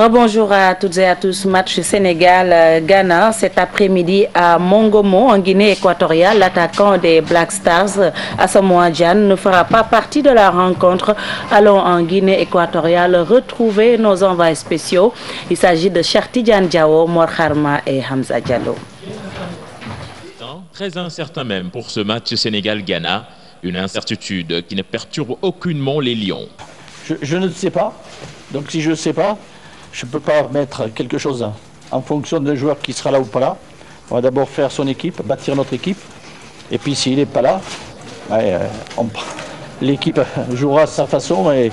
Bonjour à toutes et à tous. Match Sénégal-Ghana cet après-midi à Mongomo, en Guinée équatoriale. L'attaquant des Black Stars, Asamoah Gyan, ne fera pas partie de la rencontre. Allons en Guinée équatoriale retrouver nos envoyés spéciaux. Il s'agit de Cheikh Tidiane Diawo, Mor Kharma et Hamza Diallo. Très incertain même pour ce match Sénégal-Ghana. Une incertitude qui ne perturbe aucunement les Lions. Je ne sais pas. Donc si je ne sais pas, je ne peux pas mettre quelque chose en fonction d'un joueur qui sera là ou pas là. On va d'abord faire son équipe, bâtir notre équipe. Et puis s'il n'est pas là, l'équipe jouera à sa façon et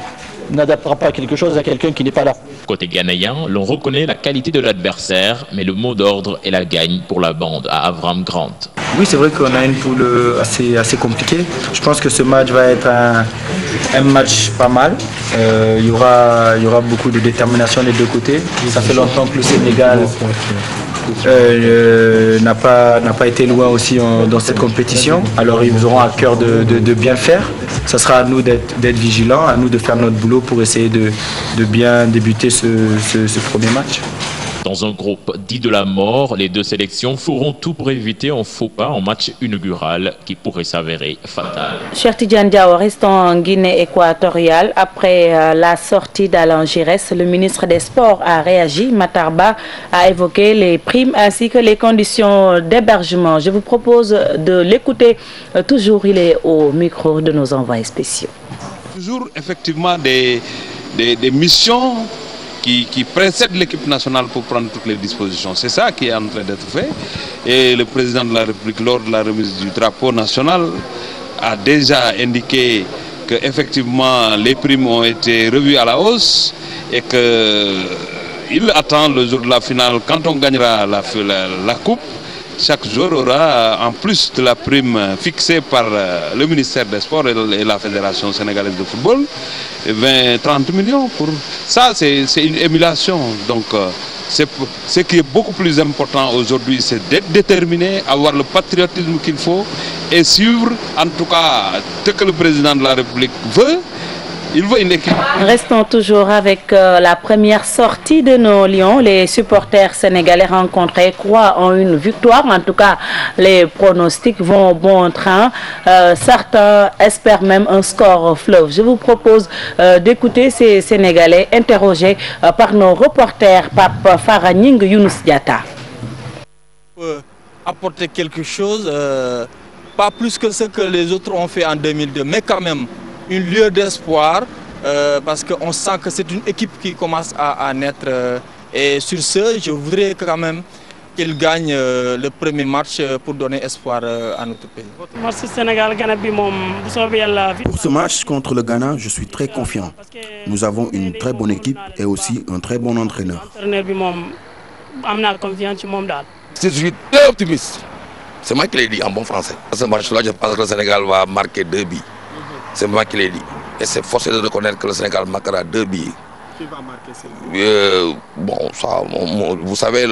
n'adaptera pas quelque chose à quelqu'un qui n'est pas là. Côté ghanéen, l'on reconnaît la qualité de l'adversaire, mais le mot d'ordre est la gagne pour la bande à Avram Grant. Oui, c'est vrai qu'on a une poule assez compliquée. Je pense que ce match va être un match pas mal. Il y aura beaucoup de détermination des deux côtés. Ça fait longtemps que le Sénégal n'a pas été loin aussi dans cette compétition. Alors ils auront à cœur de bien faire. Ça sera à nous d'être vigilants, à nous de faire notre boulot pour essayer de bien débuter ce premier match. Dans un groupe dit de la mort, les deux sélections feront tout pour éviter un faux pas en match inaugural qui pourrait s'avérer fatal. Cheikh Tidiane Diawo, restons en Guinée équatoriale. Après la sortie d'Alain Giresse, le ministre des Sports a réagi. Matar Ba a évoqué les primes ainsi que les conditions d'hébergement. Je vous propose de l'écouter. Toujours, il est au micro de nos envoyés spéciaux. Toujours effectivement des missions qui précède l'équipe nationale pour prendre toutes les dispositions. C'est ça qui est en train d'être fait. Et le président de la République, lors de la remise du drapeau national, a déjà indiqué que effectivement les primes ont été revues à la hausse et qu'il attend le jour de la finale, quand on gagnera la coupe. Chaque joueur aura, en plus de la prime fixée par le ministère des Sports et la Fédération sénégalaise de football, 20-30 millions. Pour ça, c'est une émulation. Donc, ce qui est beaucoup plus important aujourd'hui, c'est d'être déterminé, avoir le patriotisme qu'il faut et suivre, en tout cas, ce que le président de la République veut. Il veut une équipe. Restons toujours avec la première sortie de nos Lions. Les supporters sénégalais rencontrés croient en une victoire. En tout cas, les pronostics vont au bon train. Certains espèrent même un score fleuve. Je vous propose d'écouter ces Sénégalais interrogés par nos reporters Pape Faraning Younous Diatta. Apporter quelque chose, pas plus que ce que les autres ont fait en 2002, mais quand même une lueur d'espoir parce qu'on sent que c'est une équipe qui commence à naître et sur ce, je voudrais quand même qu'il gagne le premier match pour donner espoir à notre pays. Pour ce match contre le Ghana, je suis très confiant. Nous avons une très bonne équipe et aussi un très bon entraîneur. Je suis très optimiste. C'est moi qui l'ai dit en bon français. À ce match-là, je pense que le Sénégal va marquer 2 buts. C'est moi qui l'ai dit. Et c'est forcé de reconnaître que le Sénégal marquera 2 buts. Qui va marquer ces bon, ça, vous savez,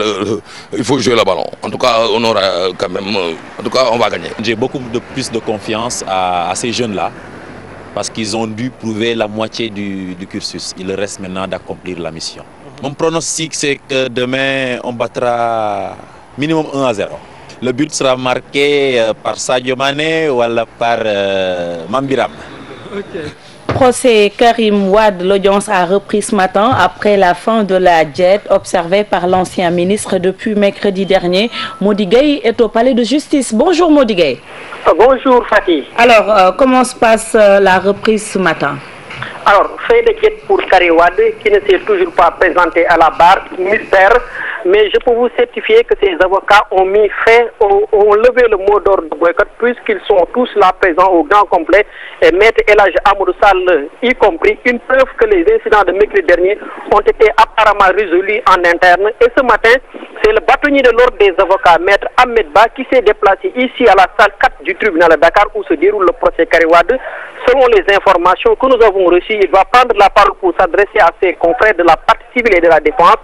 il faut jouer le ballon. En tout cas, on aura quand même. En tout cas, on va gagner. J'ai beaucoup plus de confiance à ces jeunes-là parce qu'ils ont dû prouver la moitié du cursus. Il reste maintenant d'accomplir la mission. Mon pronostic, c'est que demain, on battra minimum 1-0. Le but sera marqué par Sadio Mané ou par Mambiram. Procès Karim Wade, l'audience a repris ce matin après la fin de la diète observée par l'ancien ministre depuis mercredi dernier. Mody Gueye est au palais de justice. Bonjour Mody Gueye. Bonjour Fatih. Alors, comment se passe la reprise ce matin? Alors, fait de diète pour Karim Wade qui ne s'est toujours pas présenté à la barre, mystère. Mais je peux vous certifier que ces avocats ont mis fin, ont levé le mot d'ordre de boycott puisqu'ils sont tous là présents au grand complet et Maître El Hadji Amadou Sall y compris. Une preuve que les incidents de mercredi dernier ont été apparemment résolus en interne. Et ce matin, c'est le bâtonnier de l'ordre des avocats, Maître Ahmed Ba, qui s'est déplacé ici à la salle 4 du tribunal de Dakar où se déroule le procès Karim Wade. Selon les informations que nous avons reçues, il va prendre la parole pour s'adresser à ses confrères de la partie civile et de la défense.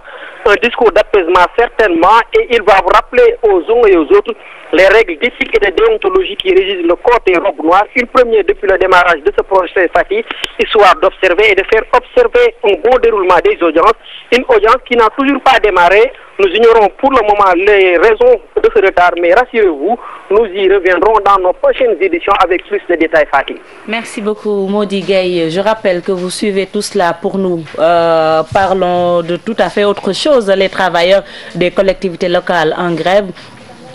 un discours d'apaisement certainement, et il va vous rappeler aux uns et aux autres les règles d'éthique et de déontologie qui régissent le corps des robes noires, une première depuis le démarrage de ce projet Fati, histoire d'observer et de faire observer un bon déroulement des audiences, une audience qui n'a toujours pas démarré. Nous ignorons pour le moment les raisons de ce retard, mais rassurez-vous, nous y reviendrons dans nos prochaines éditions avec plus de détails, Fatih. Merci beaucoup, Mody Gueye. Je rappelle que vous suivez tout cela pour nous. Parlons de tout à fait autre chose. Les travailleurs des collectivités locales en grève.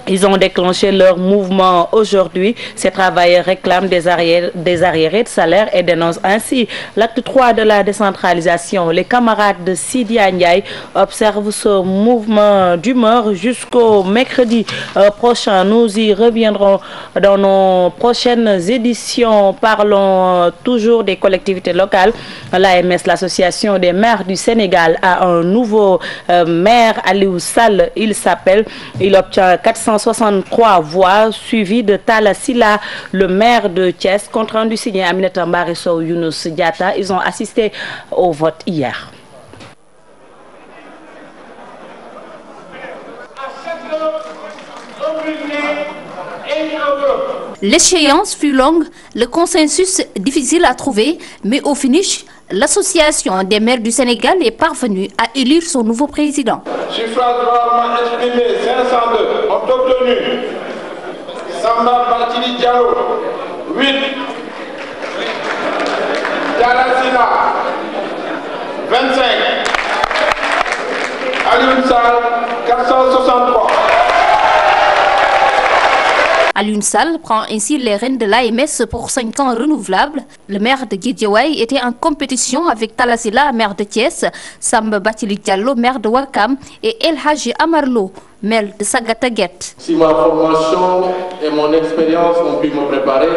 Ils ont déclenché leur mouvement aujourd'hui. Ces travailleurs réclament des arriérés de salaire et dénoncent ainsi l'acte 3 de la décentralisation. Les camarades de Sidi Ndiaye observent ce mouvement d'humeur jusqu'au mercredi prochain. Nous y reviendrons dans nos prochaines éditions. Parlons toujours des collectivités locales. L'AMS, l'Association des maires du Sénégal, a un nouveau maire, Aliou Sall, il s'appelle. Il obtient 463 voix, suivi de Talla Sylla, le maire de Thiès. Compte rendu signé Aminata Mbaré Sow, Younous Diatta. Ils ont assisté au vote hier. L'échéance fut longue, le consensus difficile à trouver, mais au finish, l'Association des maires du Sénégal est parvenue à élire son nouveau président. Suffrage droit exprimé 502, ont obtenu Samba Bathily Diallo, 8, Talla Sylla, 25, Aliou Sall, 463. Aliou Sall prend ainsi les rênes de l'AMS pour 5 ans renouvelables. Le maire de Guédiawaye était en compétition avec Talla Sylla, maire de Thiès, Samba Bathily Diallo, maire de Ouakam, et El Hadji Amar Lo, maire de Sagataguet. Si ma formation et mon expérience ont pu me préparer,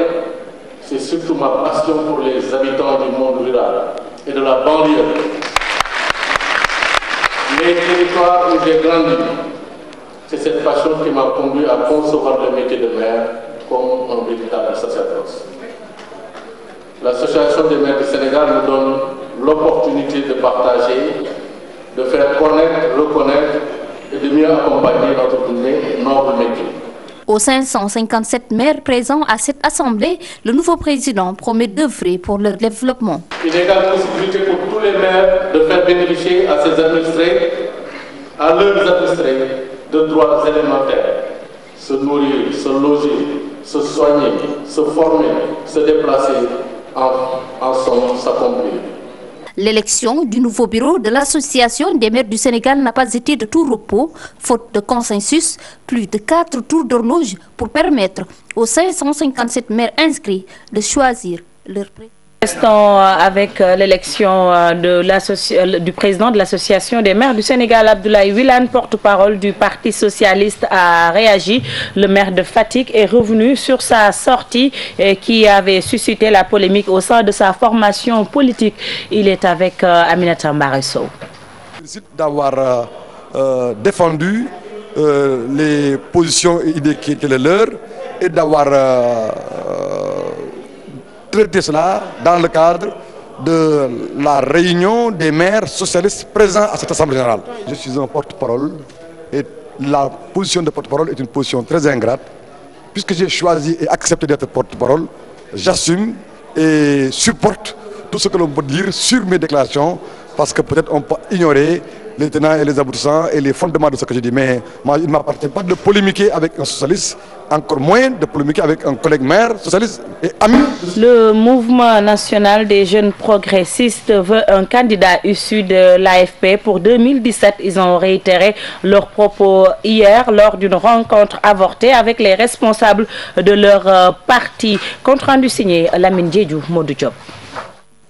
c'est surtout ma passion pour les habitants du monde rural et de la banlieue. Les territoires où j'ai grandi. C'est cette passion qui m'a conduit à concevoir le métier de maire comme un véritable sacerdoce. L'Association des maires du Sénégal nous donne l'opportunité de partager, de faire connaître, reconnaître et de mieux accompagner notre noble métier. Aux 557 maires présents à cette assemblée, le nouveau président promet d'œuvrer pour leur développement. Une égale possibilité pour tous les maires de faire bénéficier à ses administrés, à leurs administrés, de droits élémentaires, se nourrir, se loger, se soigner, se former, se déplacer, en somme s'accomplir. L'élection du nouveau bureau de l'Association des maires du Sénégal n'a pas été de tout repos, faute de consensus, plus de 4 tours d'horloge pour permettre aux 557 maires inscrits de choisir leur président. Restons avec l'élection du président de l'Association des maires du Sénégal, Abdoulaye Wilane, porte-parole du Parti socialiste, a réagi. Le maire de Fatick est revenu sur sa sortie qui avait suscité la polémique au sein de sa formation politique. Il est avec Aminata Mbaré Sow. Je félicite d'avoir défendu les positions et idées qui étaient les leurs et d'avoir traiter cela dans le cadre de la réunion des maires socialistes présents à cette Assemblée générale. Je suis un porte-parole et la position de porte-parole est une position très ingrate. Puisque j'ai choisi et accepté d'être porte-parole, j'assume et supporte tout ce que l'on peut dire sur mes déclarations parce que peut-être on peut ignorer les tenants et les aboutissants et les fondements de ce que je dis. Mais moi, il ne m'appartient pas de polémiquer avec un socialiste, encore moins de polémiquer avec un collègue maire socialiste et ami. Le mouvement national des jeunes progressistes veut un candidat issu de l'AFP pour 2017. Ils ont réitéré leurs propos hier lors d'une rencontre avortée avec les responsables de leur parti. Compte rendu signé Lamine Diédhiou, Modou Diop.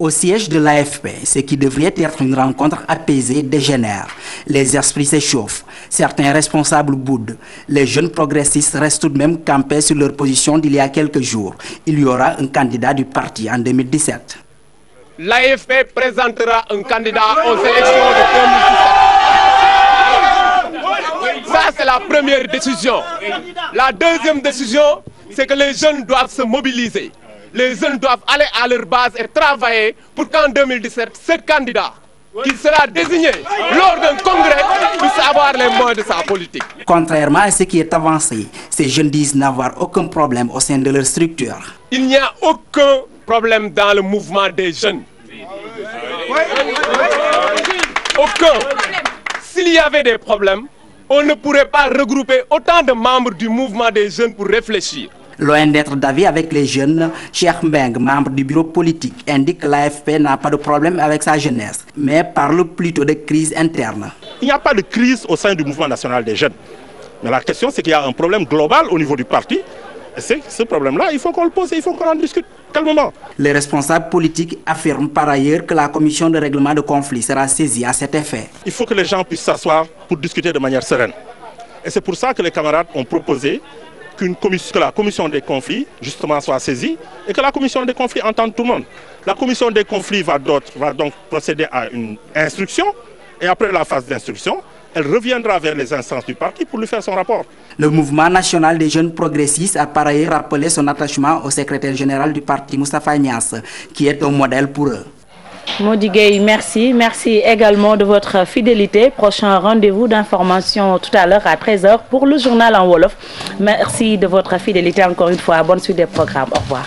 Au siège de l'AFP, ce qui devrait être une rencontre apaisée dégénère. Les esprits s'échauffent. Certains responsables boudent. Les jeunes progressistes restent tout de même campés sur leur position d'il y a quelques jours. Il y aura un candidat du parti en 2017. L'AFP présentera un candidat aux élections de 2017. Ça, c'est la première décision. La deuxième décision, c'est que les jeunes doivent se mobiliser. Les jeunes doivent aller à leur base et travailler pour qu'en 2017, ce candidat qui sera désigné lors d'un congrès puisse avoir les moyens de sa politique. Contrairement à ce qui est avancé, ces jeunes disent n'avoir aucun problème au sein de leur structure. Il n'y a aucun problème dans le mouvement des jeunes. Aucun. S'il y avait des problèmes, on ne pourrait pas regrouper autant de membres du mouvement des jeunes pour réfléchir. Loin d'être d'avis avec les jeunes, Cheikh Mbeng, membre du bureau politique, indique que l'AFP n'a pas de problème avec sa jeunesse, mais parle plutôt de crise interne. Il n'y a pas de crise au sein du mouvement national des jeunes. Mais la question, c'est qu'il y a un problème global au niveau du parti. Et c'est ce problème-là, il faut qu'on le pose et il faut qu'on en discute calmement. Les responsables politiques affirment par ailleurs que la commission de règlement de conflit sera saisie à cet effet. Il faut que les gens puissent s'asseoir pour discuter de manière sereine. Et c'est pour ça que les camarades ont proposé que la commission des conflits, justement, soit saisie et que la commission des conflits entende tout le monde. La commission des conflits va donc procéder à une instruction et après la phase d'instruction, elle reviendra vers les instances du parti pour lui faire son rapport. Le mouvement national des jeunes progressistes a par ailleurs rappelé son attachement au secrétaire général du parti, Moustapha Niasse, qui est un modèle pour eux. Mody Gueye, merci. Merci également de votre fidélité. Prochain rendez-vous d'information tout à l'heure à 13h pour le journal en Wolof. Merci de votre fidélité encore une fois. Bonne suite des programmes. Au revoir.